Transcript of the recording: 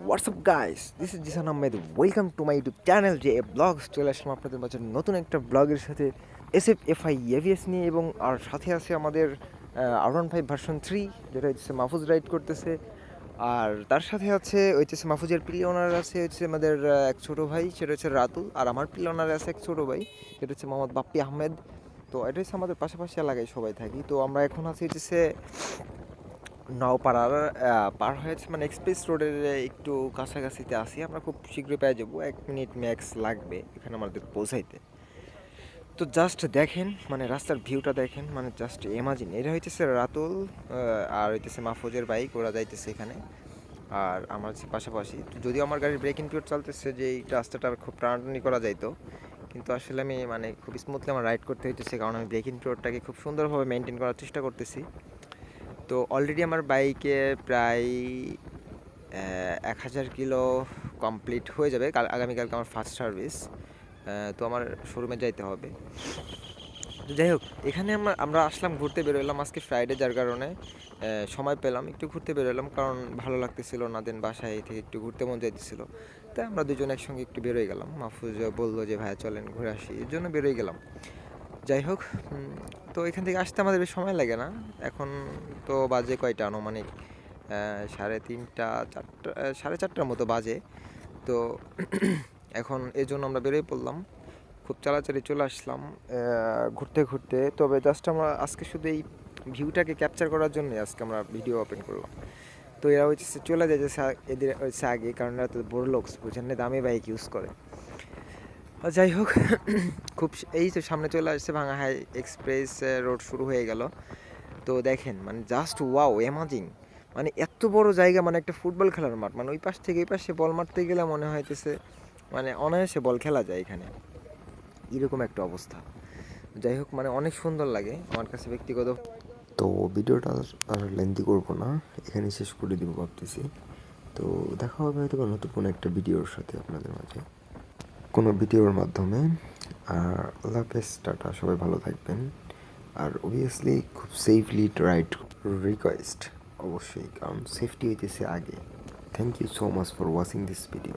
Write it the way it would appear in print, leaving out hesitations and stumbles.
WhatsApp guys, this is Jisan Ahmed. Welcome to my YouTube channel যে vlogs. চলে আসলাম আপনাদের মাঝে নতুন একটা ব্লগের সাথে এফআই এভিএস নিয়ে, এবং আর সাথে আছে আমাদের R15 ভার্সন 3, যেটা হচ্ছে মাহফুজ রাইড করতেছে। আর তার সাথে আছে হচ্ছে মাহফুজের প্রিয় ওনার আছে হচ্ছে আমাদের এক ছোটো ভাই, সেটা হচ্ছে রাতুল। আর আমার প্রিয় ওনার আছে এক ছোটো ভাই, সেটা হচ্ছে মোহাম্মদ বাপ্পি আহমেদ। তো এটা হচ্ছে আমাদের পাশাপাশি এলাকায় সবাই থাকি। তো আমরা এখন আছি হচ্ছে নওপাড়ার পার হয়েছে, মানে এক্সপ্রেস রোডের একটু কাছাকাছিতে আসি। আমরা খুব শীঘ্রই পেয়ে যাবো, 1 মিনিট ম্যাক্স লাগবে এখানে আমাদের পৌঁছাইতে। তো জাস্ট দেখেন, মানে রাস্তার ভিউটা দেখেন, মানে জাস্ট ইমাজিন। এটা হইতেছে রাতুল আর হইতেছে মাহফুজের বাইক, ওরা যাইতেছে এখানে। আর আমার হচ্ছে পাশাপাশি, তো যদিও আমার গাড়ির ব্রেকিং পিরিয়ড চলতেছে, যে এই রাস্তাটা খুব টানাটানি করা যাইতো, কিন্তু আসলে আমি মানে খুব স্মুথলি আমার রাইড করতে হইতেছে, কারণ আমি ব্রেকিং পিরিয়ডটাকে খুব সুন্দরভাবে মেনটেন করার চেষ্টা করতেছি। তো অলরেডি আমার বাইকে প্রায় 1000 কিলো কমপ্লিট হয়ে যাবে। আগামীকালকে আমার ফার্স্ট সার্ভিস। তো আমার শোরুমে যাইতে হবে। তো যাই হোক, এখানে আমরা আসলাম, ঘুরতে বেরোলাম আজকে ফ্রাইডে, যার কারণে সময় পেলাম একটু ঘুরতে বেরোলাম, কারণ ভালো লাগতেছিল না, দেন বাসায় থেকে একটু ঘুরতে মন যাইতেছিল। তাই আমরা দুজন একসঙ্গে একটু বেরোয় গেলাম। মাহফুজ বললো যে ভাইয়া চলেন ঘুরে আসি, এর জন্য বেরোয় গেলাম। যাই হোক, তো এখান থেকে আসতে আমাদের বেশ সময় লাগে না। এখন তো বাজে কয়টা আনুমানিক 3:30 4টা, 4:30টার মতো বাজে। তো এখন এই জন্য আমরা বেরিয়ে পড়লাম, খুব চালাচালি চলে আসলাম ঘুরতে ঘুরতে। তবে জাস্ট আমরা আজকে শুধু এই ভিউটাকে ক্যাপচার করার জন্যই আজকে আমরা ভিডিও ওপেন করলাম। তো এরা হচ্ছে চলে যায় যে এদের হচ্ছে আগে, কারণ এরা তো বড় লোকস, বুঝেন না, দামি বাইক ইউজ করে। যাই হোক, খুব এই তো সামনে চলে আসছে ভাঙা হাই এক্সপ্রেস রোড শুরু হয়ে গেল। তো দেখেন, মানে জাস্ট ওয়াও, অ্যামাজিং। মানে এত বড় জায়গা, মানে একটা ফুটবল খেলার মাঠ, মানে ওই পাশ থেকে এই পাশে বল মারতে গেলে মনে হইতেছে মানে অনায়াসে বল খেলা যায় এখানে, এরকম একটা অবস্থা। যাই হোক, মানে অনেক সুন্দর লাগে আমার কাছে ব্যক্তিগত। তো ভিডিওটা আর লেন্দি করবো না, এখানে শেষ করে দিব ভাবতেছি। তো দেখা হবে হয়তো নতুন কোনো একটা ভিডিওর সাথে আপনাদের মাঝে, কোনো ভিডিওর মাধ্যমে। আর আল্লাহ হাফেজ, টাটা, সবাই ভালো থাকবেন। আর অবভিয়াসলি খুব সেফলি রাইড রিকোয়েস্ট, অবশ্যই, কারণ সেফটি হইতেছে আগে। Thank you so much for watching this video.